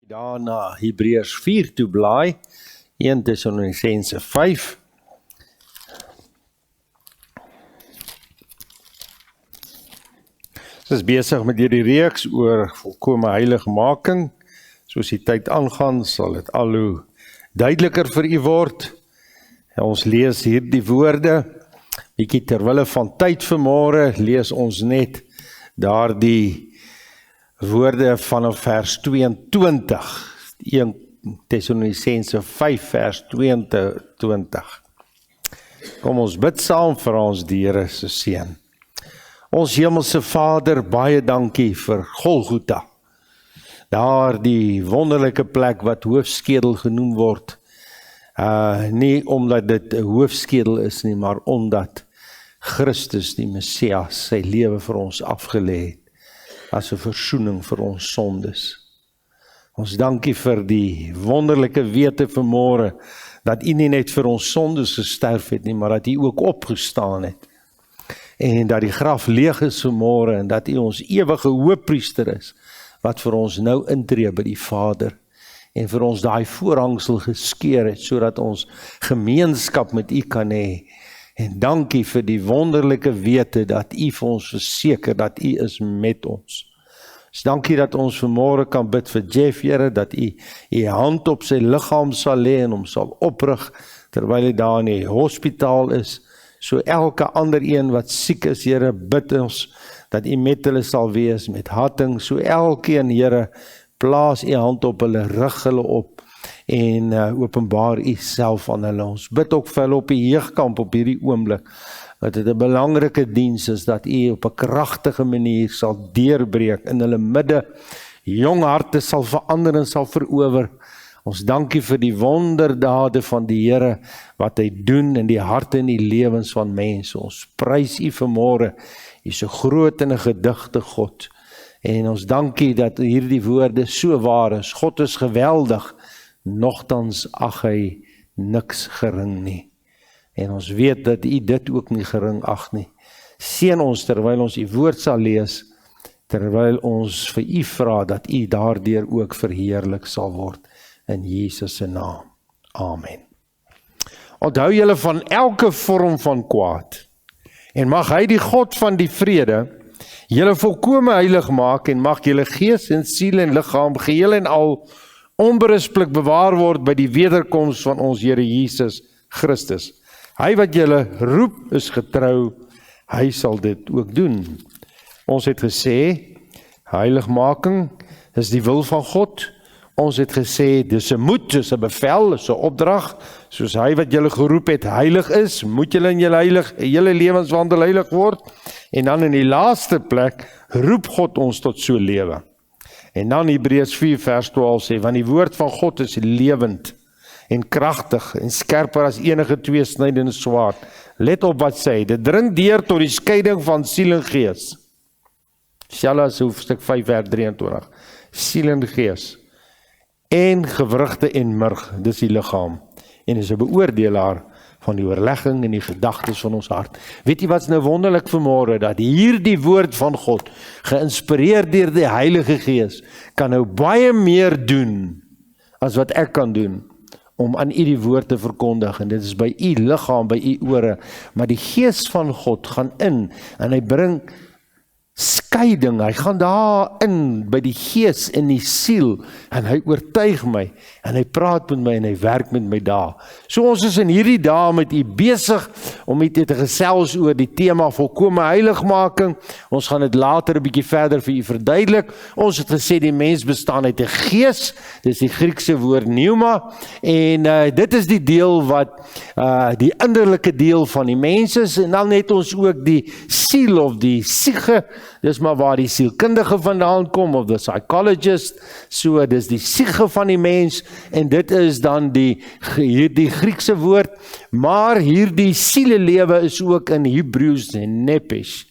Daarna Hebreërs 4 toe blaai, 1 Tessalonisense 5. Ons is besig met hierdie reeks oor volkome heiligmaking. Soos die tyd aangaan, sal dit al hoe duideliker vir u word. Ons lees hierdie woorde, bietjie terwille van tyd vanmôre, lees ons net daardie woorde vanaf vers 22, 1 Tessalonisense 5 vers 22. Kom ons bid saam vir ons die Here se seën. Ons hemelse Vader, baie dankie vir Golgotha. Daar die wonderlike plek wat hoofskedel genoem word. Nie omdat dit 'n hoofskedel is nie, maar omdat Christus die Messias sy lewe vir ons afgelê het as 'n versoening vir ons sondes. Ons dankie vir die wonderlike wete vanmôre dat U nie net vir ons sondes gesterf het nie, maar dat U ook opgestaan het. En dat die graf leeg is vanmôre en dat U ons ewige hoëpriester is wat vir ons nou intree by die Vader en vir ons daai voorhangsel geskeur het sodat ons gemeenskap met U kan hê. En dankie vir die wonderlike wete dat U vir ons verseker dat U is met ons. Dus dankie dat ons vanmôre kan bid vir Jeff, Here, dat U hand op sy liggaam sal lê en hom sal oprig terwyl hy daar in die hospitaal is. So elke ander een wat siek is, Here, bid ons dat U met hulle sal wees met hatting. So elkeen, Here, plaas U hand op hulle, rig hulle op en openbaar U self aan hulle. Ons bid ook vir hulle op die jeugkamp op hierdie oomblik, dat dit 'n belangrike diens is, dat U op 'n kragtige manier sal deurbreek in hulle midde, jong harte sal verander en sal verower. Ons dankie vir die wonderdade van die Here, wat hy doen in die harte en die lewens van mense. Ons prys U vanmôre, U is so groot en 'n gedigte God. En ons dankie dat hierdie woorde so waar is. God is geweldig, nogtans ag hy niks gering nie. En ons weet dat U dit ook nie gering ag nie. Seën ons terwyl ons U woord sal lees, terwyl ons vir U vra dat U daardeur ook verheerlik sal word. In Jesus se naam. Amen. Onthou julle van elke vorm van kwaad. En mag hy die God van die vrede julle volkome heilig maak en mag julle gees en siel en liggaam geheel en al onberispelik bewaar word by die wederkoms van ons Here Jesus Christus. Hy wat julle roep is getrou, hy sal dit ook doen. Ons het gesê, heiligmaking is die wil van God. Ons het gesê, dis 'n moed, dis 'n bevel, dis 'n opdrag. Soos hy wat julle geroep het heilig is, moet julle in julle lewenswandel heilig word. En dan in die laaste plek, roep God ons tot so lewe. En dan Hebreërs 4 vers 12 sê, want die woord van God is lewend en kragtig en skerper as enige tweesnydende swaard. Let op wat sê, dit dring deur tot die skeiding van siel en gees. Selfs as hoofstuk 5 vers 23. Siel en gees. En gewrigte en murg, dis die liggaam. En is 'n beoordelaar van die oorlegging en die gedagtes van ons hart. Weet jy wat's nou wonderlik vanmôre, dat hierdie woord van God, geïnspireer deur die Heilige Gees, kan nou baie meer doen as wat ek kan doen om aan u die woord te verkondig. En dit is by u liggaam, by u ore. Maar die Gees van God gaan in en hy bring skeiding, hy gaan daar in by die gees en die siel en hy oortuig my en hy praat met my en hy werk met my daar. So ons is in hierdie dae met u besig om met u te gesels oor die tema volkome heiligmaking. Ons gaan dit later 'n bietjie verder vir u verduidelik. Ons het gesê die mens bestaan uit 'n gees, dis die Griekse woord pneuma, en dit is die deel wat die innerlike deel van die mens is, en dan het ons ook die siel of die siege. Dis maar waar die sielkundige vandaan kom, of the psychologist. So dis die siege van die mens, en dit is dan die Griekse woord, maar hierdie sielelewe is ook in Hebreëus nephesh.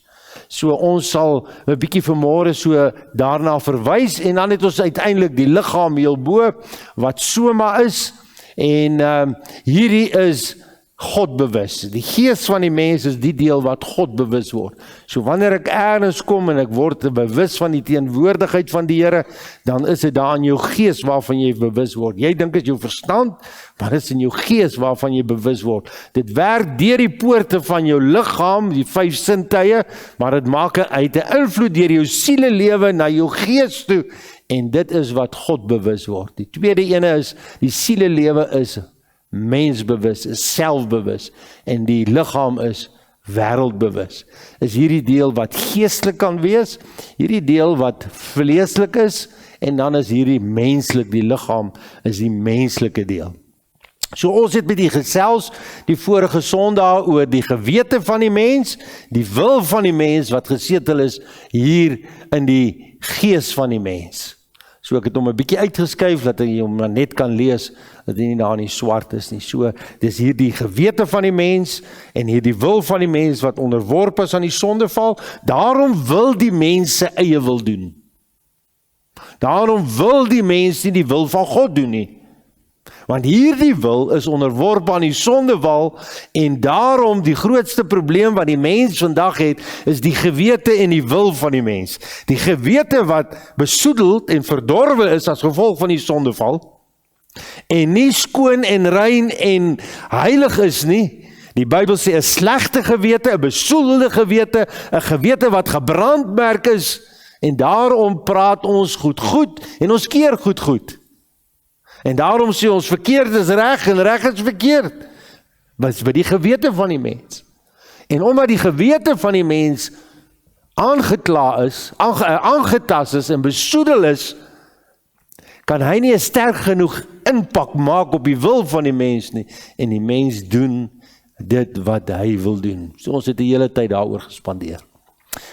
So ons sal 'n bietjie vanmôre so daarna verwys, en dan het ons uiteindelik die liggaam heel bo, wat soma is, en hierdie is God bewus. Die gees van die mens is die deel wat God bewus word. So wanneer ek ergens kom en ek word bewus van die teenwoordigheid van die Here, dan is dit daar in jou gees waarvan jy bewus word. Jy dink dit is jou verstand, maar dit is in jou gees waarvan jy bewus word. Dit werk deur die poorte van jou liggaam, die 5 sintuie, maar dit maak uit 'n invloed deur jou sielelewe na jou gees toe, en dit is wat God bewus word. Die tweede ene is, die sielelewe is mensbewus, is selfbewus, en die liggaam is wêreldbewus. Is hierdie deel wat geestelik kan wees, hierdie deel wat vleeslik is, en dan is hierdie menslik, die liggaam is die menslike deel. So ons het met die gesels die vorige Sondag oor die gewete van die mens, die wil van die mens wat gesetel is hier in die gees van die mens. So ek het hom 'n bietjie uitgeskuif, dat jy hom net kan lees, dat hy nie daar in die swart is nie. So, dis hier die gewete van die mens, en hier die wil van die mens, wat onderworpe is aan die sondeval. Daarom wil die mens sy eie wil doen. Daarom wil die mens nie die wil van God doen nie. Want hierdie wil is onderworpe aan die sondeval, en daarom die grootste probleem wat die mens vandag het, is die gewete en die wil van die mens. Die gewete wat besoedeld en verdorwe is as gevolg van die sondeval, en nie skoon en rein en heilig is nie. Die Bybel sê 'n slegte gewete, 'n besoedelde gewete, 'n gewete wat gebrandmerk is, en daarom praat ons goed en ons keer goed. En daarom sê ons verkeerd is reg en reg is verkeerd. Dit by die gewete van die mens. En omdat die gewete van die mens aangetast is en besoedel is, kan hy nie 'n sterk genoeg impak maak op die wil van die mens nie. En die mens doen dit wat hy wil doen. So ons het die hele tyd daaroor gespandeer.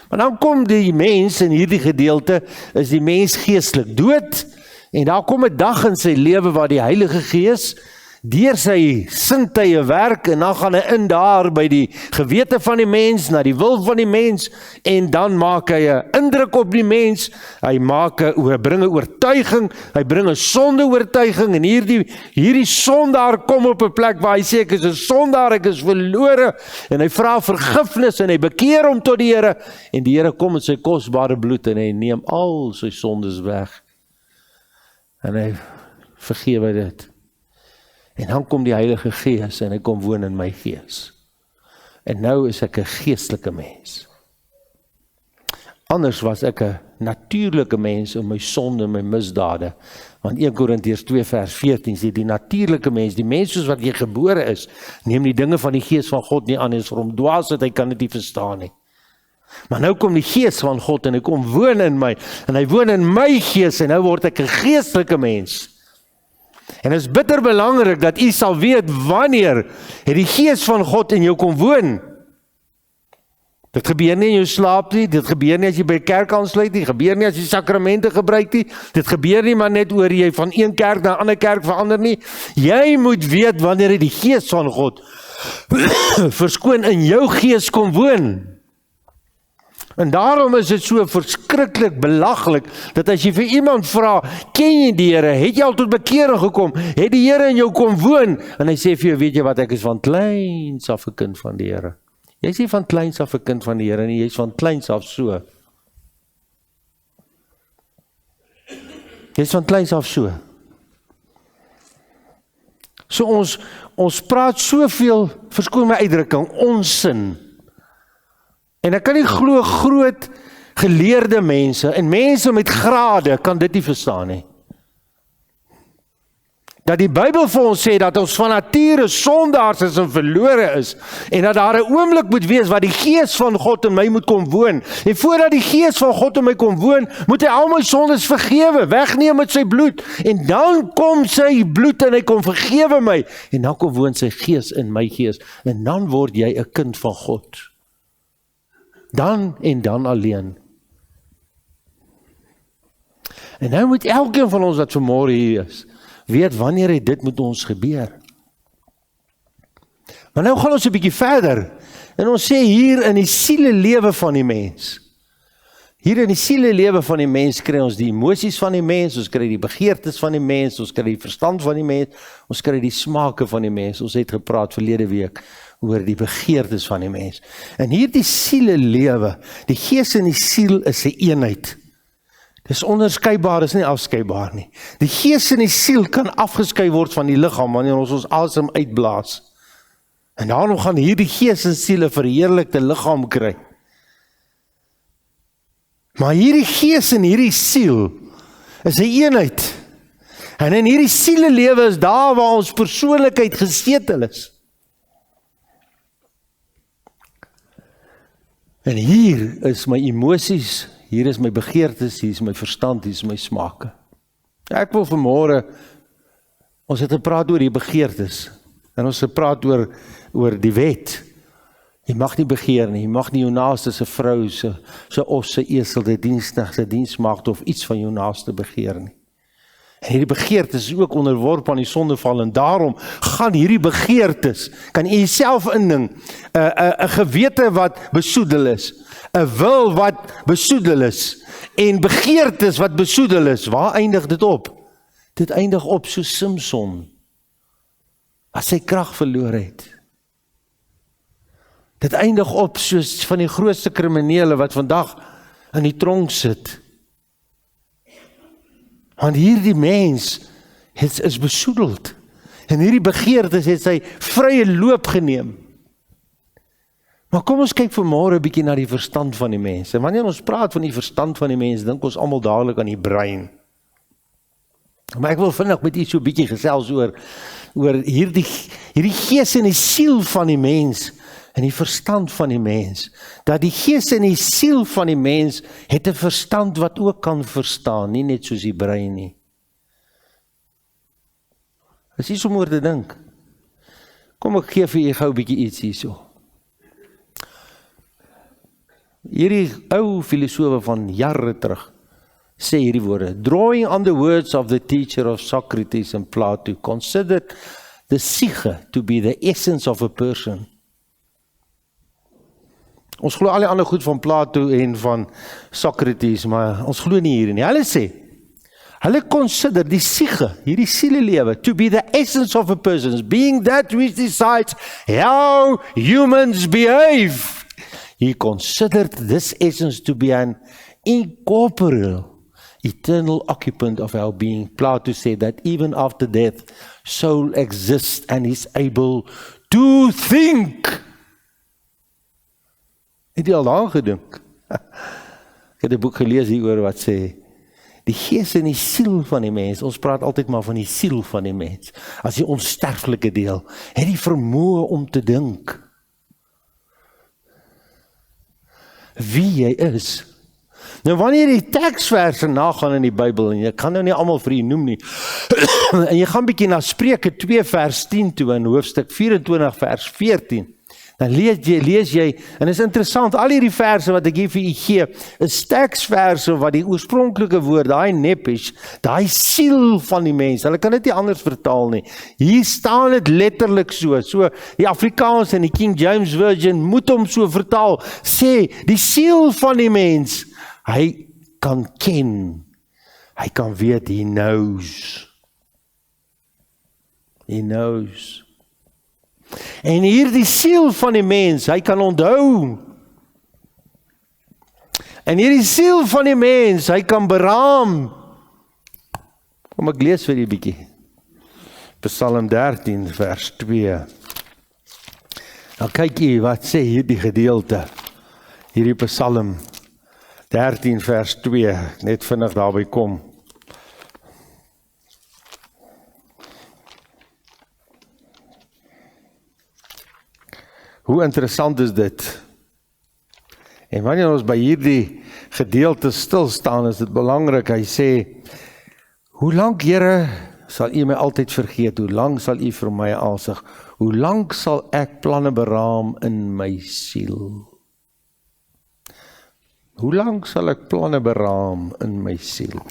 Maar dan kom die mens in hierdie gedeelte, is die mens geestelik dood. En daar kom 'n dag in sy lewe waar die Heilige Gees deur sy sintuie werk, en dan gaan hy in daar by die gewete van die mens, na die wil van die mens, en dan maak hy 'n indruk op die mens. Hy bring 'n oortuiging, hy bring 'n sondeoortuiging, en hierdie sondaar kom op 'n plek waar hy sê ek is 'n sondaar, ek is verlore, en hy vra vergifnis en hy bekeer hom tot die Here, en die Here kom met sy kosbare bloed en hy neem al sy sondes weg. En hy vergewe dit. En dan kom die Heilige Gees en hy kom woon in my gees. En nou is ek 'n geestelike mens. Anders was ek 'n natuurlike mens in my sonde en my misdade. Want 1 Korintiërs 2 vers 14 sê die natuurlike mens, die mens soos wat jy gebore is, neem die dinge van die Gees van God nie aan, en is vir hom dwaasheid, hy kan dit nie verstaan nie. Maar nou kom die Gees van God en hy kom woon in my, en hy woon in my gees, en nou word ek 'n geestelike mens. En dit is bitter belangrik dat u sal weet wanneer het die Gees van God in jou kom woon. Dit gebeur nie in jou slaap nie, dit gebeur nie as jy by die kerk aansluit nie, dit gebeur nie as jy sakramente gebruik nie, dit gebeur nie maar net oor jy van een kerk na 'n ander kerk verander nie. Jy moet weet wanneer het die Gees van God verskoon in jou gees kom woon. En daarom is dit so verskriklik belaglik, dat as jy vir iemand vra, ken jy die Here, het jy al tot bekering gekom, het die Here in jou kom woon, en hy sê vir jou, weet jy wat, ek is van kleins af 'n kind van die Here. Jy is nie van kleins af 'n kind van die Here nie, jy is van kleins af so. Jy is van kleins af so. So ons praat soveel, verskoon my uitdrukking, onsin. En ek kan nie glo groot geleerde mense en mense met grade kan dit nie verstaan nie. Dat die Bybel vir ons sê dat ons van nature sondaars is en verlore is, en dat daar 'n oomblik moet wees waar die Gees van God in my moet kom woon. En voordat die Gees van God in my kom woon, moet hy al my sondes vergewe, wegneem met sy bloed. En dan kom sy bloed en hy kom vergewe my, en dan kom woon sy Gees in my gees, en dan word jy 'n kind van God. Dan en dan alleen. En nou moet elkeen van ons wat vanmôre hier is, weet wanneer het dit met ons gebeur. Maar nou gaan ons 'n bietjie verder, en ons sê hier in die sielelewe van die mens, Hier in die sielelewe van die mens kry ons die emosies van die mens, ons kry die begeertes van die mens, ons kry die verstand van die mens, ons kry die smake van die mens. Ons het gepraat verlede week oor die begeertes van die mens. En hier die sielelewe, die gees en die siel is 'n eenheid. Dis onderskeibaar, is nie afskeibaar nie. Die gees en die siel kan afgeskei word van die liggaam wanneer ons asem uitblaas. En daarom gaan hierdie gees en siel 'n verheerlikte liggaam kry. Maar hierdie gees en hierdie siel is 'n eenheid. En in hierdie sielelewe is daar waar ons persoonlikheid gesetel is. En hier is my emosies, hier is my begeertes, hier is my verstand, hier is my smake. Ek wil vanmôre, ons het gepraat oor die begeertes, en ons het gepraat oor die wet. Jy mag nie begeer nie, jy mag nie jou naaste se vrou, se os, se esel, se diensknegt, se diensmaagd of iets van jou naaste begeer nie. En hierdie begeertes is ook onderworpe aan die sondeval, en daarom gaan hierdie begeertes, kan jy jouself inding, 'n gewete wat besoedel is, 'n wil wat besoedel is, en begeertes wat besoedel is. Waar eindig dit op? Dit eindig op so Samson, as sy krag verloor het. Dit eindig op soos van die grootste kriminele wat vandag in die tronk sit. Want hierdie mens is besoedeld. En hierdie begeertes het sy vrye loop geneem. Maar kom ons kyk vanmôre 'n bietjie na die verstand van die mens. En wanneer ons praat van die verstand van die mens, dink ons almal dadelik aan die brein. Maar ek wil vinnig met u so 'n bietjie gesels oor hierdie gees en die siel van die mens en die verstand van die mens. Dat die gees en die siel van die mens het 'n verstand wat ook kan verstaan, nie net soos die brein nie. Dis iets om oor te dink. Kom ek gee vir u gou 'n bietjie iets hierso. Hierdie ou filosofe van jare terug sê hierdie woorde: drawing on the words of the teacher of Socrates and Plato, considered the psyche to be the essence of a person. Ons glo al die ander goed van Plato en van Socrates, maar ons glo nie hierin nie. Hulle sê, hulle consider die psyche, hierdie sielelewe, to be the essence of a person, being that which decides how humans behave. He considered this essence to be an incorporeal, eternal occupant of our being. Plato said that even after death, soul exists and is able to think. Het jy al daaraan gedink? Ek het 'n boek gelees hieroor wat sê, die gees en die siel van die mens, ons praat altyd maar van die siel van die mens, as die onsterflike deel, het die vermoë om te dink. Wie jy is. Nou wanneer jy die teksverse nagaan in die Bybel, en jy kan nou nie almal vir u noem nie, en jy gaan bietjie na Spreuke 2 vers 10 toe, in hoofstuk 24 vers 14, dan lees jy, en is interessant, al hierdie verse wat ek hier vir u gee, is teksverse wat die oorspronklike woord, daai nephesh, daai siel van die mens, hulle kan dit nie anders vertaal nie. Hier staan dit letterlik so die Afrikaans en die King James Version moet hom so vertaal, sê, die siel van die mens, hy kan ken, hy kan weet, he knows. He knows. En hier die siel van die mens, hy kan onthou. En hier die siel van die mens, hy kan beraam. Kom ek lees vir die bietjie. Psalm 13 vers 2. Nou kyk jy, wat sê hierdie gedeelte? Hierdie Psalm 13 vers 2, net vinnig daarby kom. Hoe interessant is dit? En wanneer ons by hierdie gedeelte stil staan, is dit belangrik. Hy sê, hoe lank, Here, sal u my altyd vergeet? Hoe lank sal u vir my aansig? Hoe lank sal ek planne beraam in my siel? Hoe lank sal ek planne beraam in my siel?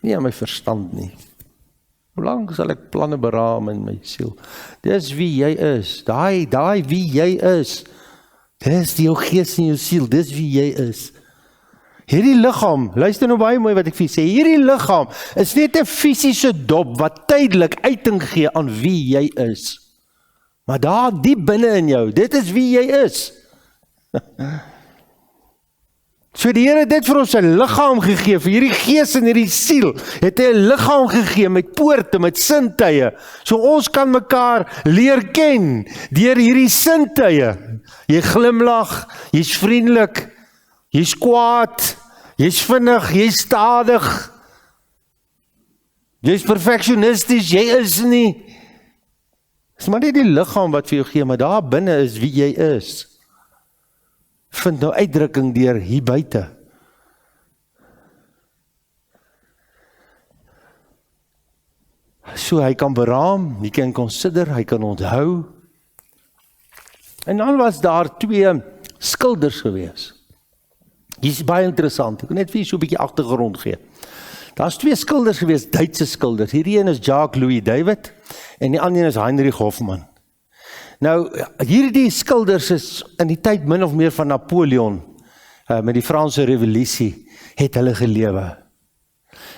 Nie aan my verstand nie. Hoe lank sal ek planne beraam in my siel? Dis wie jy is. Daai wie jy is. Dis jou gees en jou siel. Dis wie jy is. Hierdie liggaam, luister nou baie mooi wat ek vir julle sê, hierdie liggaam is net 'n fisiese dop wat tydelik uiting gee aan wie jy is. Maar daar diep binne in jou, dit is wie jy is. So die Here het dit vir ons 'n liggaam gegee, vir hierdie gees en hierdie siel, het hy 'n liggaam gegee met poorte, met sintuie, so ons kan mekaar leer ken, deur hierdie sintuie. Jy glimlag, jy's vriendelik, jy's kwaad, jy's vinnig, jy's stadig, jy's perfeksionisties, jy is nie. Dis maar nie die liggaam wat vir jou gee, maar daar binne is wie jy is. Vind nou uitdrukking deur hier buite. So hy kan beraam, hy kan consider, hy kan onthou. En dan was daar 2 skilders gewees. Dit is baie interessant, ek wil net vir so 'n bietjie agtergrond gee. Daar's 2 skilders gewees, Duitse skilders. Hierdie een is Jacques-Louis David en die ander een is Heinrich Hoffmann. Nou, hierdie skilders is in die tyd min of meer van Napoleon, met die Franse revolusie, het hulle gelewe.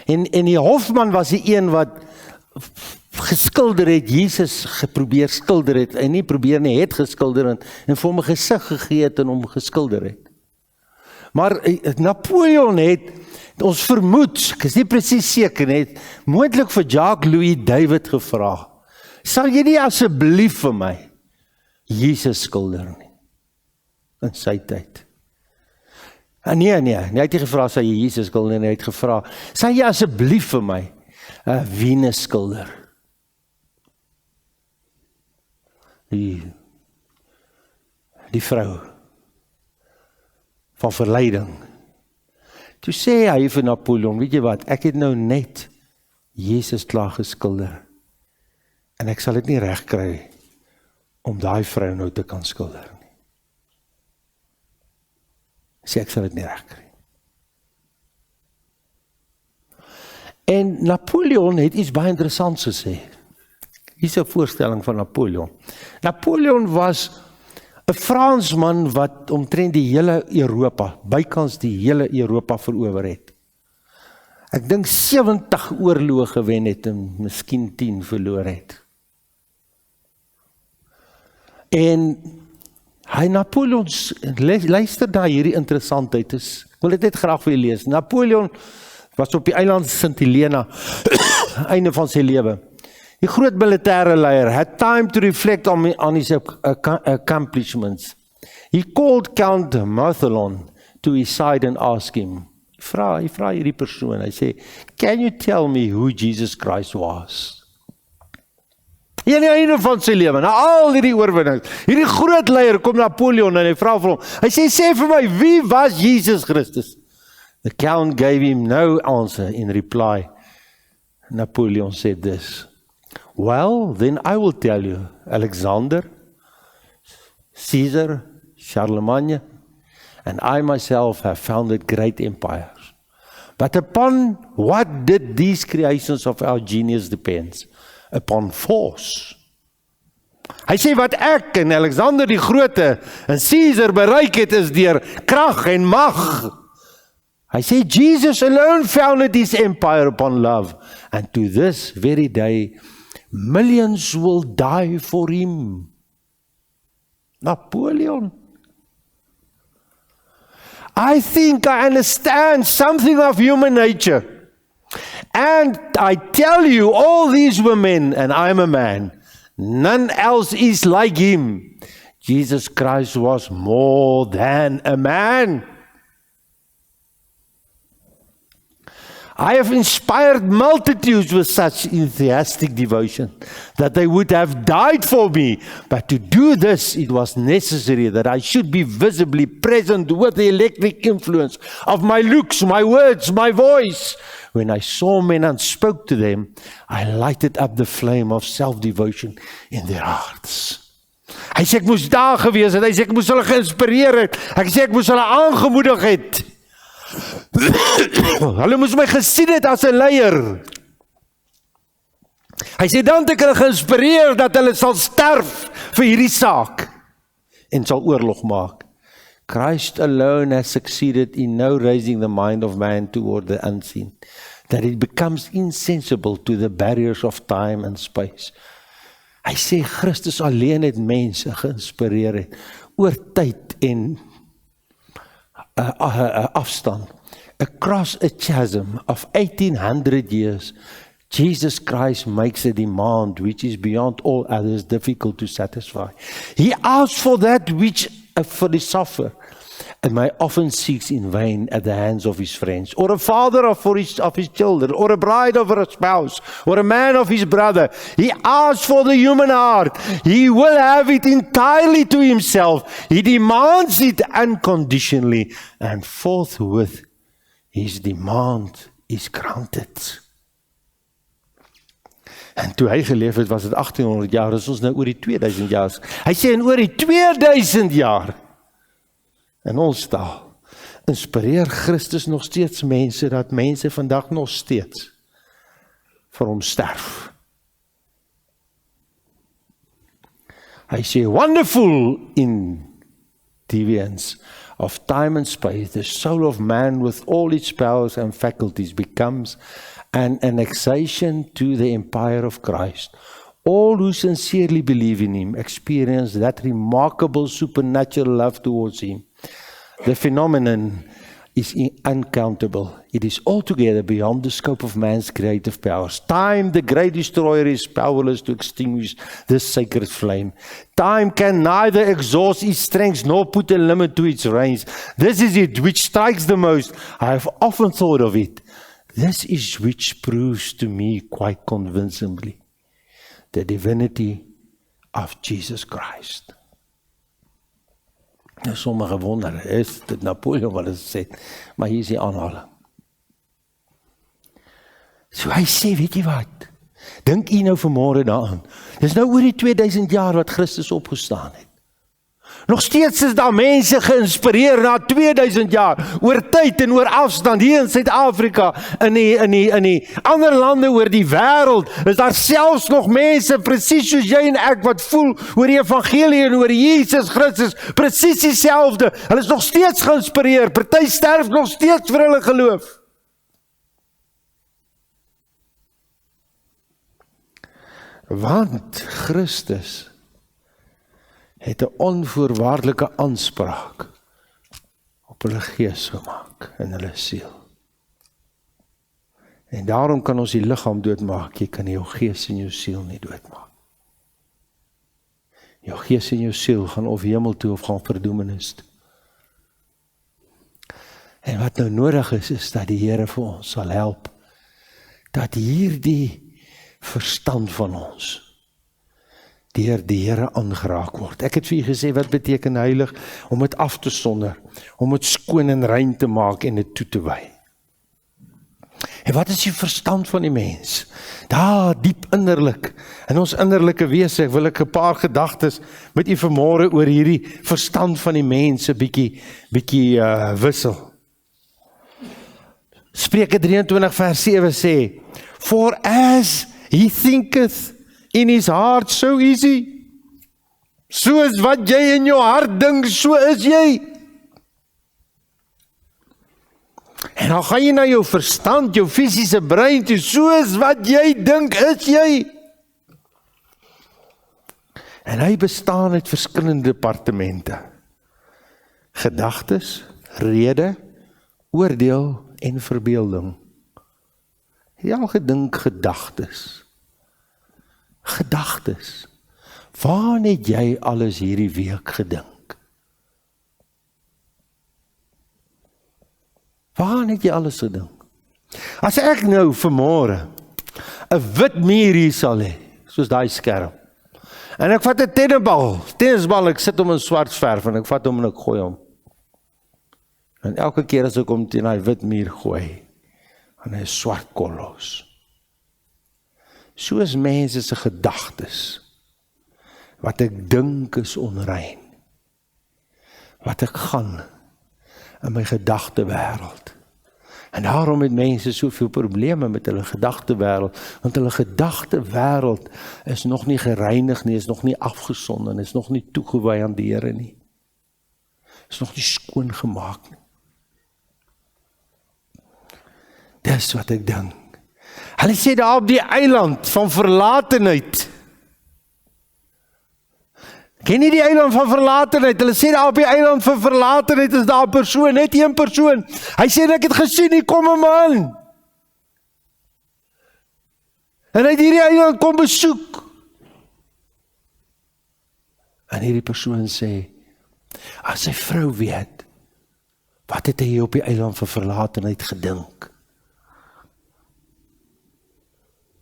En die Hoffmann was die een wat geskilder het, Jesus geprobeer skilder het, en nie probeer nie, het geskilder en vir hom 'n gesig gegee het en hom geskilder het. Maar Napoleon het, ons vermoed, ek is nie presies seker nie, het moontlik vir Jacques-Louis David gevra, sal jy nie asseblief vir my Jesus skilder nie, in sy tyd. Nee, hy het nie gevra, sal jy Jesus skilder nie, hy het gevra, sal jy asseblief vir my Venus skilder. Die vrou van verleiding. Toe sê hy vir Napoleon, weet jy wat, ek het nou net Jesus klaar geskilder, en ek sal dit nie reg kry om daai vrou nou te kan skilder nie. Sê ek sal dit nie reg kry. En Napoleon het iets baie interessants gesê. Hier is 'n voorstelling van Napoleon. Napoleon was 'n Fransman wat omtrent die hele Europa, bykans die hele Europa verower het. Ek dink 70 oorloë gewen het en miskien 10 verloor het. En Napoleon, luister daar hierdie interessantheid is, ek wil dit net graag vir julle lees. Napoleon was op die eiland Sint Helena, einde van sy lewe. Die groot militêre leier had time to reflect on his accomplishments. He called Count Mathilon to his side and asked him, hy vra hierdie persoon, hy sê, can you tell me who Jesus Christ was? Hier die einde van sy lewe, na al hierdie oorwinnings, hierdie groot leier kom Napoleon en hy vra vir hom, hy sê vir my, wie was Jesus Christus? The Count gave him no answer. In reply, Napoleon said this, well, then I will tell you, Alexander, Caesar, Charlemagne, and I myself have founded great empires. But upon what did these creations of our genius depend? Upon force. Hy sê wat ek en Alexander die Grote en Caesar bereik het is deur krag en mag. Hy sê Jesus alone founded his empire upon love, and to this very day millions will die for him. Napoleon. I think I understand something of human nature. And I tell you, all these were men, and I am a man. None else is like him. Jesus Christ was more than a man. I have inspired multitudes with such enthusiastic devotion that they would have died for me. But to do this, it was necessary that I should be visibly present with the electric influence of my looks, my words, my voice. When I saw men and spoke to them, I lighted up the flame of self-devotion in their hearts. Hy sê ek moes daar gewees het, hy sê ek moes hulle geïnspireer het, hy sê ek moes hulle aangemoedig het. Hulle moes my gesien het as 'n leier. Hy sê dan het ek hulle geïnspireer dat hulle sal sterf vir hierdie saak en sal oorlog maak Christ alone has succeeded in now raising the mind of man toward the unseen, that it becomes insensible to the barriers of time and space. Hy sê Christus alleen het mense geïnspireer het, oor tyd en afstand. Across a chasm of 1800 years, Jesus Christ makes a demand which is beyond all others difficult to satisfy. He asks for that which a philosopher may often seeks in vain at the hands of his friends, or a father of his children, or a bride of her spouse, or a man of his brother. He asks for the human heart. He will have it entirely to himself. He demands it unconditionally, and forthwith his demand is granted. En toe hy geleef het, was dit 1800 jaar, is ons nou oor die 2000 jaar. Hy sê, en oor die 2000 jaar, in ons taal, inspireer Christus nog steeds mense, dat mense vandag nog steeds vir hom sterf. Hy sê, wonderful in deviance of time and space, the soul of man with all its powers and faculties becomes an annexation to the empire of Christ. All who sincerely believe in him experience that remarkable supernatural love towards him. The phenomenon is uncountable. It is altogether beyond the scope of man's creative powers. Time, the great destroyer, is powerless to extinguish this sacred flame. Time can neither exhaust its strength nor put a limit to its reigns. This is it which strikes the most. I have often thought of it. This is which proves to me quite convincingly the divinity of Jesus Christ. Nou sommige wonder, is dit Napoleon wat het sê, maar hier is die aanhaling. So hy sê, weet jy wat, dink jy nou vanmorgen daaraan, dis nou oor die 2000 jaar wat Christus opgestaan het. Nog steeds is daar mense geïnspireer na 2000 jaar, oor tyd en oor afstand, hier in Suid-Afrika, in die ander lande oor die wêreld, is daar selfs nog mense, presies soos jy en ek, wat voel oor die evangelie en oor Jesus Christus, presies dieselfde, hulle is nog steeds geïnspireer, party sterf nog steeds vir hulle geloof. Want Christus het 'n onvoorwaardelike aanspraak op hulle gees gemaak en hulle siel. En daarom kan ons die liggaam doodmaak, jy kan jou gees en jou siel nie doodmaak. Jou gees en jou siel gaan of hemel toe of gaan verdoemenis toe. En wat nou nodig is dat die Here vir ons sal help, dat hierdie verstand van ons deur die Here aangeraak word. Ek het vir u gesê, wat beteken heilig? Om dit af te sonder, om dit skoon en rein te maak en dit toe te wy. En wat is die verstand van die mens? Daar diep innerlik, in ons innerlike wese, wil ek 'n paar gedagtes met u vanmôre oor hierdie verstand van die mens 'n bietjie wissel. Spreuke 23 vers 7 sê, for as he thinketh in his heart, so is he. Soos wat jy in jou hart dink, so is jy. En dan gaan jy na jou verstand, jou fisiese brein toe, soos wat jy dink, is jy. En hy bestaan uit verskillende departemente. Gedagtes, rede, oordeel en verbeelding. Jy al gedink gedagtes? Gedagtes. Waar het jy alles hierdie week gedink? Waar het jy alles gedink? As ek nou vanmôre 'n wit muur hier sal hê, soos daai skerm, en ek vat 'n tennisbal, ek sit hom in swart verf en ek vat hom en ek gooi hom. En elke keer as ek hom teen daai wit muur gooi, en hy is swart kollos. Soos mense se gedagtes, wat ek dink is onrein, wat ek gaan in my gedagte wêreld. En daarom het mense soveel probleme met hulle gedagte wêreld, want hulle gedagte wêreld is nog nie gereinig nie, is nog nie afgesonder, is nog nie toegewy aan die Here nie. is nog nie skoon gemaak nie. Dis wat ek dink. Hulle sê daar op die eiland van verlatenheid. Ken jy die eiland van verlatenheid? Hulle sê daar op die eiland van verlatenheid is daar 'n persoon, net een persoon. Hy sê ek het gesien, hier kom 'n man. En hy het hierdie eiland kom besoek. En hierdie persoon sê, as sy vrou weet, wat het hy op die eiland van verlatenheid gedink?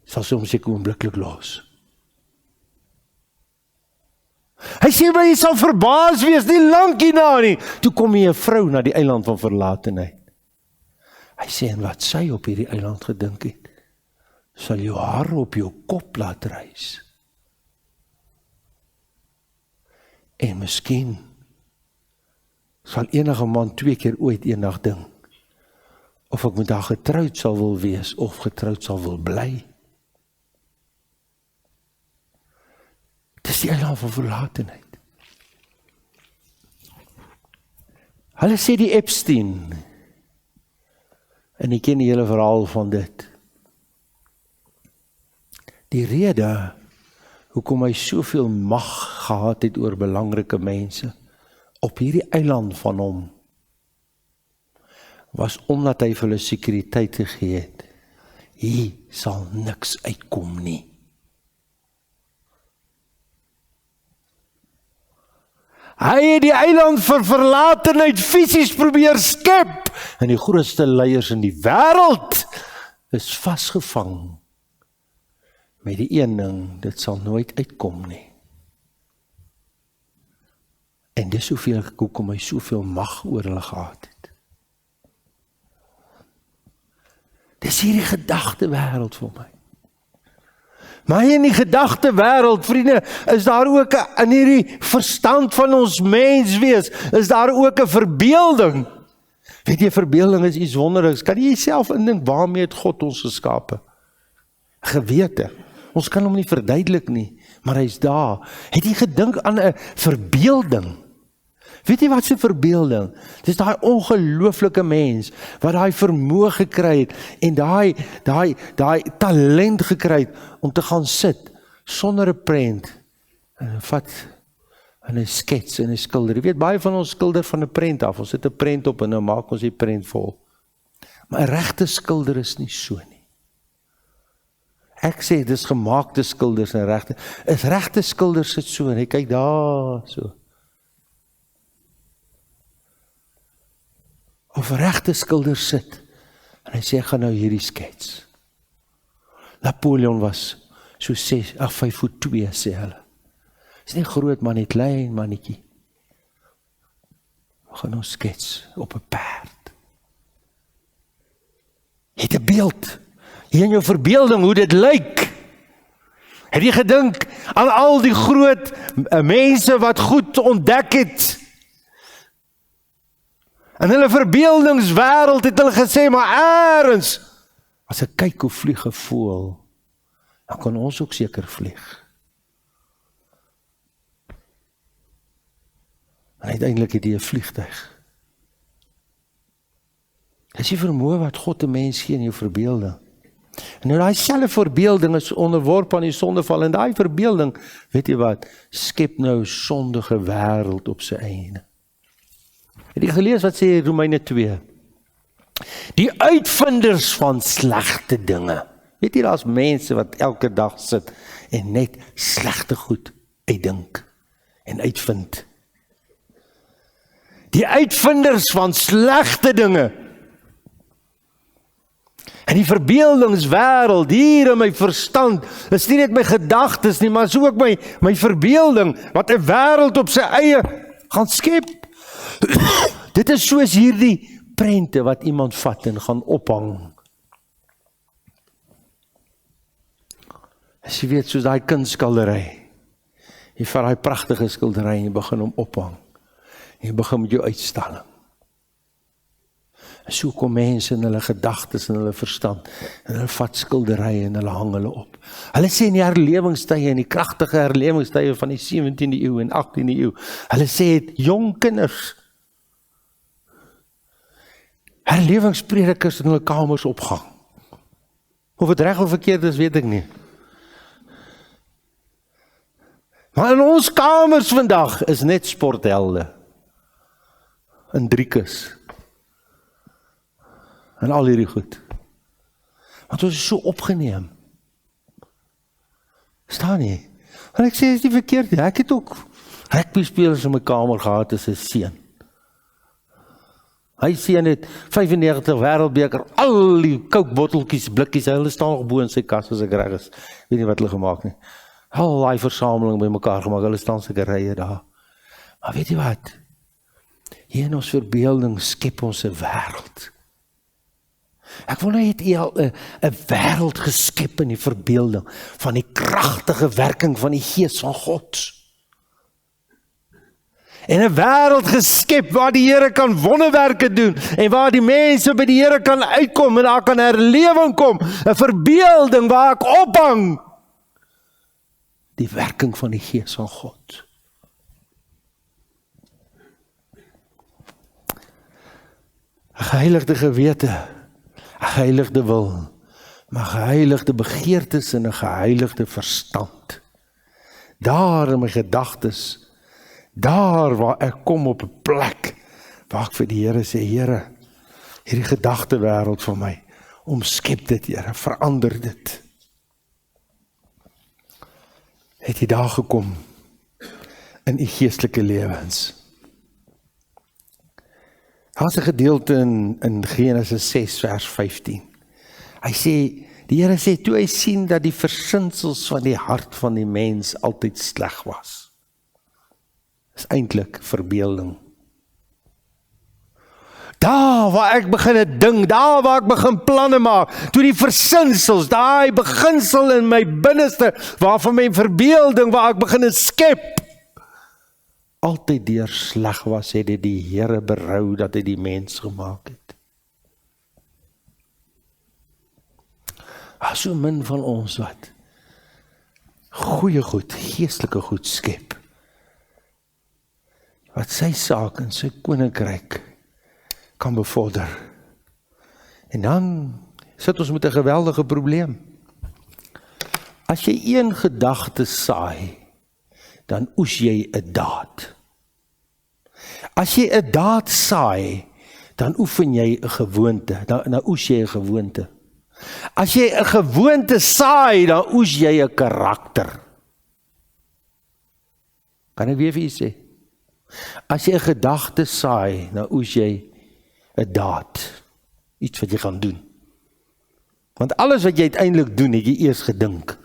Sal sy hom seker oombliklik los. Hy sê, maar jy sal verbaas wees, nie lank hierna nie. Toe kom hier 'n vrou na die eiland van verlatenheid. Hy sê, en wat sy op hierdie eiland gedink het, sal jou hare op jou kop laat rys. En miskien sal enige man 2 keer ooit eendag dink, of ek met haar getroud sal wil wees, of getroud sal wil bly. Dis die eiland van verlatenheid. Hulle sê die Epstein, en ek ken die hele verhaal van dit. Die rede, hoekom hy soveel mag gehad het oor belangrike mense, op hierdie eiland van hom, was omdat hy vir hulle sekuriteit gegee het. Hier sal niks uitkom nie. Hy het die eiland vir verlatenheid fisies probeer skep, en die grootste leiers in die wêreld is vasgevang met die een ding, dit sal nooit uitkom nie. En dis hoekom hy soveel mag oor hulle gehad het. Dis hierdie gedagte wêreld vir my. Maar in die gedagte wêreld, vriende, is daar ook in hierdie verstand van ons menswees, is daar ook 'n verbeelding. Weet jy, verbeelding is iets wonderliks. Kan jy self indink waarmee het God ons geskape? Gewete. Ons kan hom nie verduidelik nie, maar hy's daar. Het jy gedink aan 'n verbeelding? Weet jy wat se verbeelding? Dis daai ongelooflike mens wat daai vermoë gekry het en daai talent gekry het om te gaan sit sonder 'n prent en vat 'n skets en 'n skilder. Jy weet, baie van ons skilder van 'n prent af. Ons sit 'n prent op en nou maak ons die prent vol. Maar 'n regte skilder is nie so nie. Ek sê dis gemaakte skilders en regte skilders sit so en hy kyk daar so. Of 'n regte skilder sit en hy sê, ek gaan nou hierdie skets. Napoleon was so 5'2", sê hulle. Is nie groot man, nie klein mannetjie. Ek gaan nou skets op 'n perd. Het 'n beeld hier in jou verbeelding hoe dit lyk. Het jy gedink aan al die groot mense wat goed ontdek het? In hulle verbeeldingswêreld het hulle gesê, maar eers, as ek kyk hoe vlieg 'n voël, dan kan ons ook seker vlieg. En uiteindelik het jy 'n vliegtuig. Dis die vermoë wat God 'n mens gee in jou verbeelding. En nou daai selfe verbeelding is onderworpe aan die sondeval, en daai verbeelding, weet jy wat, skep nou 'n sondige wêreld op sy eie. Het jy gelees wat sê Romeine 2? Die uitvinders van slegte dinge. Weet jy, daar's mense wat elke dag sit en net slegte goed uitdink en uitvind. Die uitvinders van slegte dinge. En die verbeeldingswêreld hier in my verstand, is nie net my gedagtes nie, maar is ook my verbeelding, wat 'n wêreld op sy eie gaan skep. Dit is soos hierdie prente wat iemand vat en gaan ophang. As jy weet, soos daai kunstskildery. Jy vat daai pragtige skildery en jy begin hom ophang. En jy begin met jou uitstalling. En so kom mense in hulle gedagtes en hulle verstand, en hulle vat skilderye en hulle hang hulle op. Hulle sê in die herlewingstye, in die kragtige herlewingstye van die 17de eeu en 18de eeu, hulle sê het jong kinders herlewingspredikers in hulle kamers opgang. Of het reg of verkeerd is, weet ek nie. Maar in ons kamers vandag is net sporthelde. In Driekus. En al hierdie goed. Want ons is so opgeneem. Staan nie. En ek sê, is nie verkeerd nie. Ek het ook rugby spelers in my kamer gehad as 'n seun. Hy seun het 95 wêreldbeker, al die kookbotteltjies, blikkies, hulle staan nog bo in sy kas as ek reg is. Weet nie wat hulle gemaak nie. Al daai versameling by mekaar gemaak, hulle staan seker rye daar. Maar weet jy wat? Hier in ons verbeelding skep ons 'n wêreld. Ek wonder, het jy al 'n wêreld geskep in die verbeelding van die kragtige werking van die Gees van God? En 'n wêreld geskep waar die Here kan wonderwerke doen en waar die mense by die Here kan uitkom en daar kan herlewing kom. 'n Verbeelding waar ek ophang die werking van die Gees van God. 'n Geheiligde gewete, 'n geheiligde wil, maar geheiligde begeertes en 'n geheiligde verstand. Daar in my gedagtes, daar waar ek kom op 'n plek waar ek vir die Here sê, Here, hierdie gedagtewêreld van my, omskep dit, Here, verander dit. Het jy daar gekom in u geestelike lewens? Daar is 'n gedeelte in Genesis 6 vers 15. Hy sê, die Here sê, toe hy sien dat die versinsels van die hart van die mens altyd sleg was. Is eintlik verbeelding. Daar waar ek begin dink, daar waar ek begin planne maak, toe die versinsels, daai beginsel in my binneste, waarvan my verbeelding, waar ek begin skep, altyd deur sleg was, het dit die Here berou dat hy die mens gemaak het. So min van ons wat goeie goed, geestelike goed skep, wat sy saak en sy koninkryk kan bevorder. En dan sit ons met 'n geweldige probleem. As jy een gedagte saai, dan oes jy 'n daad. As jy 'n daad saai, dan oefen jy 'n gewoonte, dan oes jy 'n gewoonte. As jy 'n gewoonte saai, dan oes jy 'n karakter. Kan ek weer vir julle sê? As jy 'n gedagte saai, dan oes jy 'n daad. Iets wat jy gaan doen. Want alles wat jy uiteindelik doen, het jy eers gedink.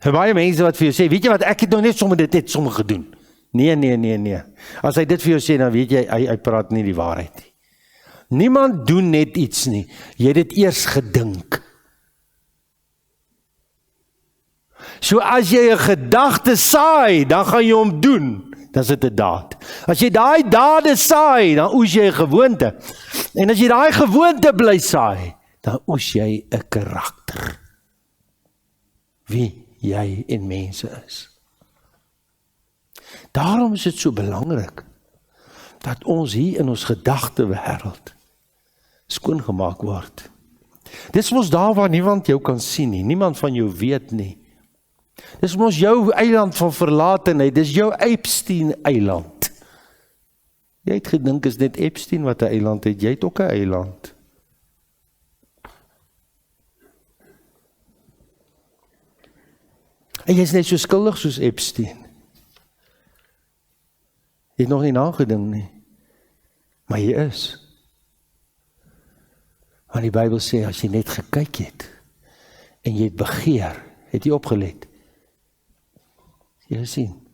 Baie mense wat vir jou sê, weet jy wat, ek het nog net sommer dit sommer gedoen. Nee. As hy dit vir jou sê, dan weet jy, hy praat nie die waarheid nie. Niemand doen net iets nie. Jy het dit eers gedink. So as jy 'n gedagte saai, dan gaan jy hom doen. Dan is dit 'n daad. As jy daai dade saai, dan oes jy 'n gewoonte. En as jy daai gewoonte bly saai, dan oes jy 'n karakter. Wie jy en mense is. Daarom is dit so belangrik dat ons hier in ons gedagtewêreld skoongemaak word. Dis mos daar waar niemand jou kan sien nie, niemand van jou weet nie. Dis mos jou eiland van verlatenheid, dis jou Epstein-eiland. Jy het gedink is net Epstein wat 'n eiland het, jy het ook 'n eiland. En jy is net so skuldig soos Epstein. Jy het nog nie nagedink nie, maar jy is. Want die Bybel sê, as jy net gekyk het, en jy het begeer, het jy opgelet. Jy sien.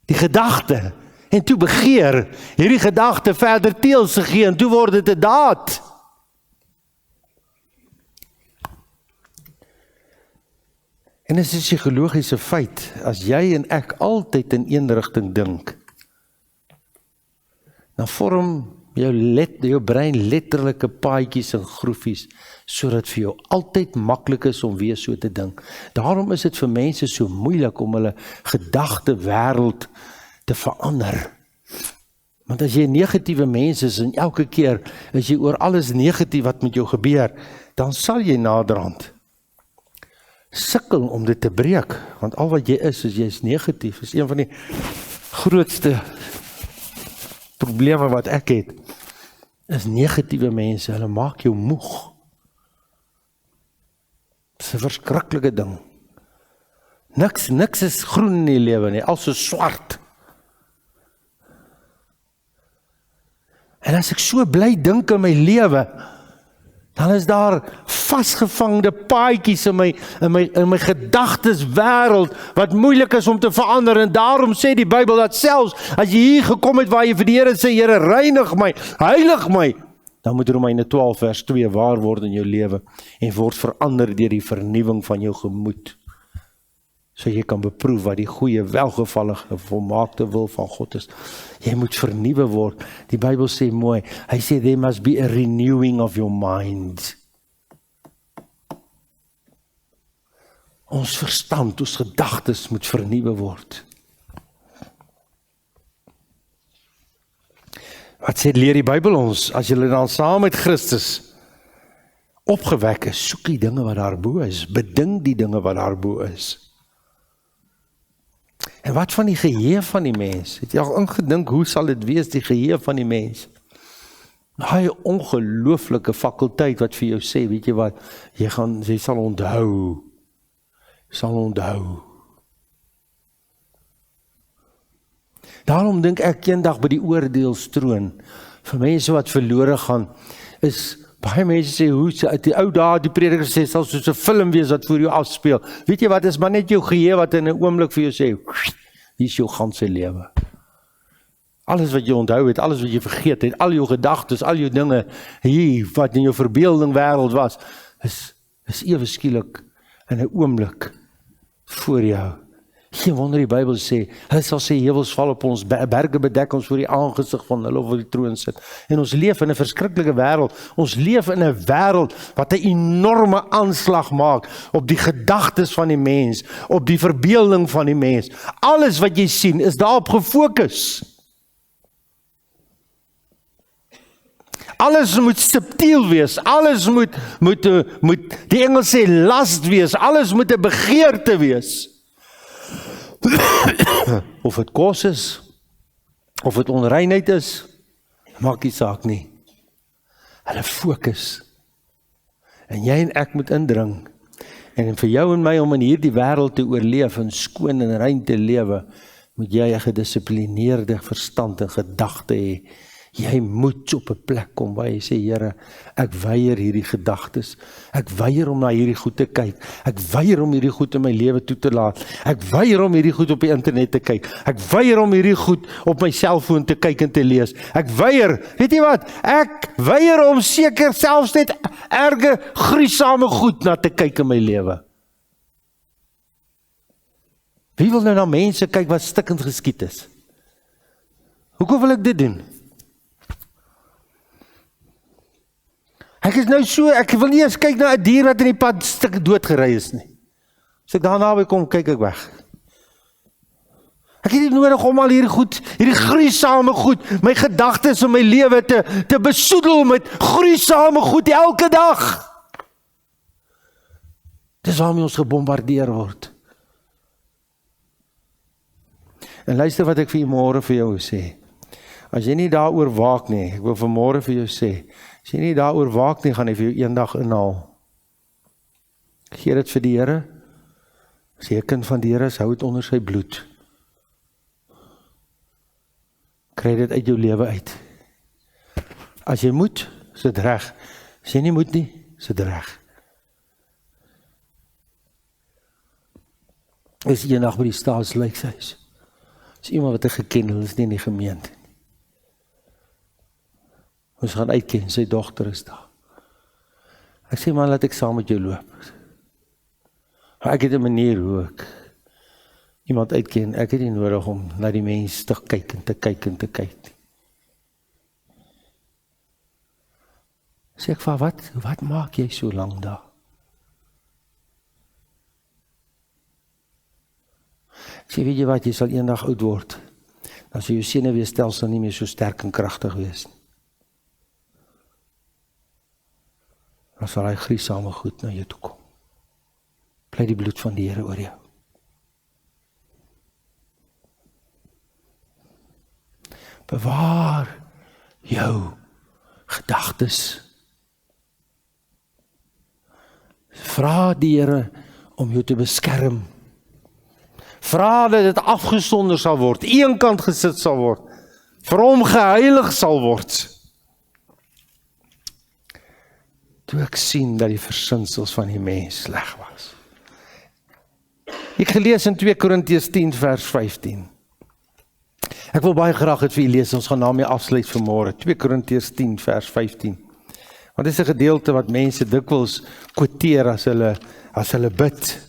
Die gedagte, en toe begeer, hierdie gedagte verder teels gegee, en toe word dit 'n daad. En dit is 'n psigologiese feit, as jy en ek altyd in een rigting dink, dan vorm jou brein letterlike paadjies en groefies, sodat vir jou altyd maklik is om weer so te dink. Daarom is dit vir mense so moeilik om hulle gedagtewêreld te verander. Want as jy 'n negatiewe mens is en elke keer as jy oor alles negatief wat met jou gebeur, dan sal jy naderhand sukkel om dit te breek, want al wat jy is negatief. Is een van die grootste probleme wat ek het, is negatiewe mense, hulle maak jou moeg. Dit is 'n verskriklike ding. Niks is groen in die lewe nie, alles is swart. En as ek so bly dink in my lewe, dan is daar vasgevangde paadjies in my gedagtes wêreld wat moeilik is om te verander. En daarom sê die Bybel dat selfs as jy hier gekom het waar jy vir die Here sê, Here, reinig my, heilig my, dan moet Romeine 12 vers 2 waar word in jou lewe en word verander deur die vernuwing van jou gemoed. So jy kan beproef wat die goeie, welgevallige, volmaakte wil van God is. Jy moet vernuwe word. Die Bybel sê mooi, hy sê there must be a renewing of your mind. Ons verstand, ons gedagtes moet vernuwe word. Wat sê leer die Bybel ons? As jy dan saam met Christus opgewek is, soek die dinge wat daarbo is, bedink die dinge wat daarbo is. En wat van die geheue van die mens? Het jy al ingedink, hoe sal dit wees, die geheue van die mens? Daai ongelooflike fakulteit wat vir jou sê, weet jy wat, jy sal onthou. Daarom dink ek eendag by die oordeelstroon, vir mense wat verlore gaan, is baie mense sê, hoe die ou dae, die prediker sê, sal soos 'n film wees wat voor jou afspeel. Weet jy wat, is maar net jou geheue wat in 'n oomblik vir jou sê, hier is jou ganse lewe. Alles wat jy onthou het, alles wat jy vergeet het, al jou gedagtes, al jou dinge, hier, wat in jou verbeelding wêreld was, is ewe skielik in 'n oomblik voor jou. Geen wonder die Bybel sê, hy sal sê, heuwels val op ons, berge bedek ons voor die aangesig van hulle op die troon sit. En ons leef in 'n verskriklike wêreld. Ons leef in 'n wêreld wat 'n enorme aanslag maak op die gedagtes van die mens, op die verbeelding van die mens. Alles wat jy sien is daarop gefokus. Alles moet subtiel wees, alles moet die Engels sê last wees, alles moet 'n begeerte wees. Of het kos is, of het onreinheid is, maak nie saak nie. Hulle fokus. En jy en ek moet indring. En vir jou en my om in hierdie wêreld te oorleef en skoon en rein te lewe, moet jy 'n gedissiplineerde verstand en gedagte hê. Jy moet op 'n plek kom waar jy sê, Here, ek weier hierdie gedagtes. Ek weier om na hierdie goed te kyk. Ek weier om hierdie goed in my lewe toe te laat. Ek weier om hierdie goed op die internet te kyk. Ek weier om hierdie goed op my selfoon te kyk en te lees. Ek weier, weet jy wat? Ek weier om seker selfs net erge, gruisame goed na te kyk in my lewe. Wie wil nou na mense kyk wat stikkend geskiet is? Hoekom wil ek dit doen? Ek is nou so, ek wil nie eens kyk na 'n dier wat in die pad stuk doodgery is nie. As ek daar naby kom, kyk ek weg. Ek het nie nodig om al hierdie goed, hierdie gruisame goed, my gedagtes en my lewe te besoedel met gruisame goed elke dag. Dis waarmee ons gebombardeer word. En luister wat ek vir môre vir jou sê. As jy nie daaroor waak nie, ek wil vanmôre vir jou sê, as jy nie daaroor waak nie, gaan hy vir jou eendag inhaal. Gee dit vir die Here. As jy 'n kind van die Here is, hou dit onder sy bloed. Kry dit uit jou lewe uit. As jy moet, is dit reg. As jy nie moet nie, is dit reg. Is eendag by die staatslykshuis. Is iemand wat ek geken, hulle is nie in die gemeente. Ons gaan uitken, sy dogter is daar. Ek sê, man, laat ek saam met jou loop. Maar ek het 'n manier hoe ek iemand uitken. Ek het nie nodig om na die mens te kyk en te kyk en te kyk. Sê ek vir wat maak jy so lank daar? Ek sê, weet jy wat, jy sal eendag oud word. as jou senuweestelsel nie meer so sterk en kragtig wees nie. Dan sal hy griesame goed na jou toe kom. Bly die bloed van die Here oor jou. Bewaar jou gedagtes. Vra die Here om jou te beskerm. Vra dat dit afgesonder sal word, eenkant gesit sal word, vir hom geheilig sal word. Toe ek sien dat die versinsels van die mens sleg was. Ek gelees in 2 Korintiërs 10 vers 15. Ek wil baie graag dit vir u lees, ons gaan daarmee afsluit vanmôre. 2 Korintiërs 10 vers 15. Want dit is 'n gedeelte wat mense dikwels quoteer as hulle bid.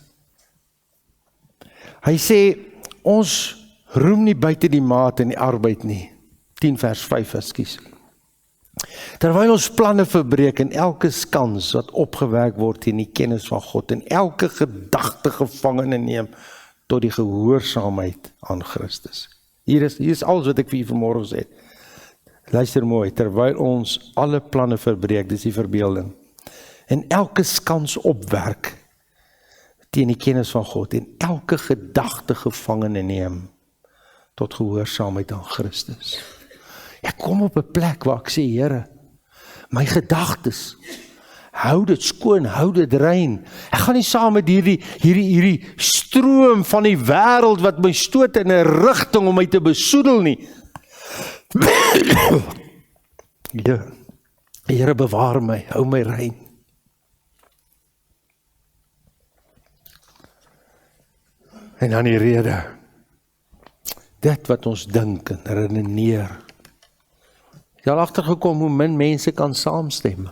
Hy sê, ons roem nie buite die maat in die arbeid nie. 10 vers 5, ekskuus. Terwyl ons planne verbreek en elke skans wat opgewerk word in die kennis van God en elke gedagte gevangene neem tot die gehoorsaamheid aan Christus. Hier is alles wat ek vir u vanmôre gesê het. Luister mooi, terwyl ons alle planne verbreek, dis die verbeelding, en elke skans opwerk teen die kennis van God en elke gedagte gevangene neem tot gehoorsaamheid aan Christus. Ek kom op 'n plek waar ek sê, Here, my gedagtes, hou dit skoon, hou dit rein. Ek gaan nie saam met hierdie stroom van die wêreld wat my stoot in 'n rigting om my te besoedel nie. Ja, Here, bewaar my, hou my rein. En dan die rede, dit wat ons dink en redeneer. Jy al agtergekom hoe min mense kan saamstem.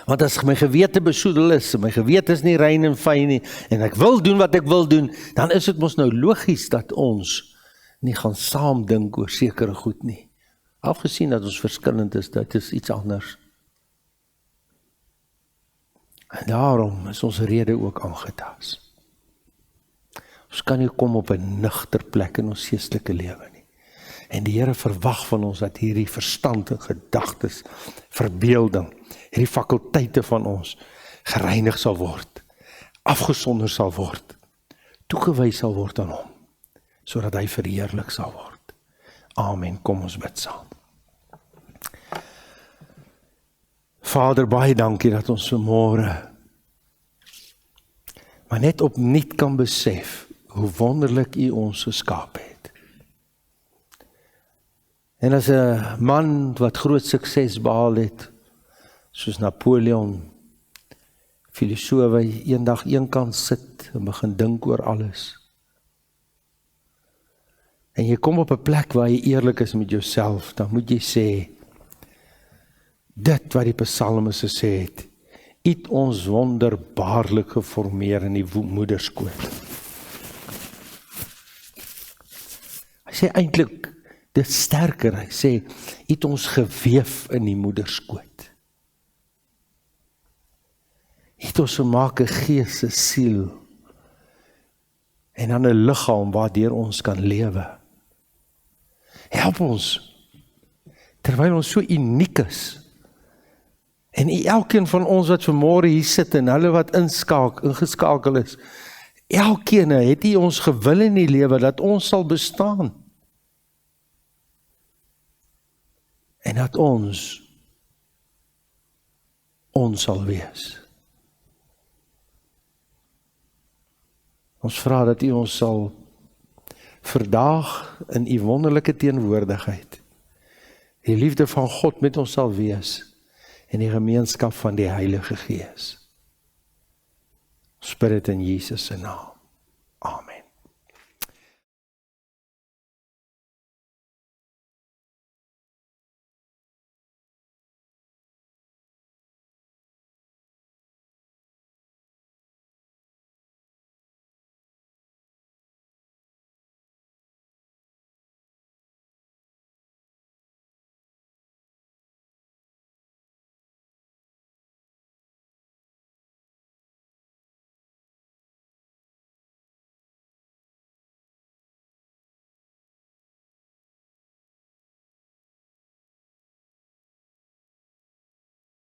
Want as my gewete besoedel is, my gewete is nie rein en fyn nie, en ek wil doen wat ek wil doen, dan is dit mos nou logies dat ons nie gaan saam dink oor sekere goed nie. Afgesien dat ons verskillend is, dit is iets anders. En daarom is ons rede ook aangetast. Ons kan nie kom op 'n nugter plek in ons geestelike lewe nie. En die Here verwag van ons dat hierdie verstand en gedagtes, verbeelding, hierdie fakulteite van ons gereinig sal word, afgesonder sal word, toegewys sal word aan hom, sodat hy verheerlik sal word. Amen. Kom ons bid saam. Vader, baie dankie dat ons vanmôre maar net opnuut kan besef hoe wonderlik U ons geskaap het. En as 'n man wat groot sukses behaal het, soos Napoleon, filosoof, eendag eenkant sit en begin dink oor alles. En jy kom op 'n plek waar jy eerlik is met jouself, dan moet jy sê, dit wat die psalmis gesê het, U het ons wonderbaarlik geformeer in die moederskoot. Hy sê eintlik dit sterker, hy sê, U het ons geweef in die moederskoot. U het ons gemaak 'n gees, 'n siel, en dan 'n liggaam waardeur ons kan lewe. Help ons, terwyl ons so uniek is, en elkeen van ons wat vanmôre hier sit en hulle wat ingeskakel is, elkeen het U ons gewil in die lewe dat ons sal bestaan. En dat ons sal wees. Ons vra dat U ons sal verdaag in U wonderlike teenwoordigheid. Die liefde van God met ons sal wees en die gemeenskap van die Heilige Gees. Ons bid dit in Jesus se naam.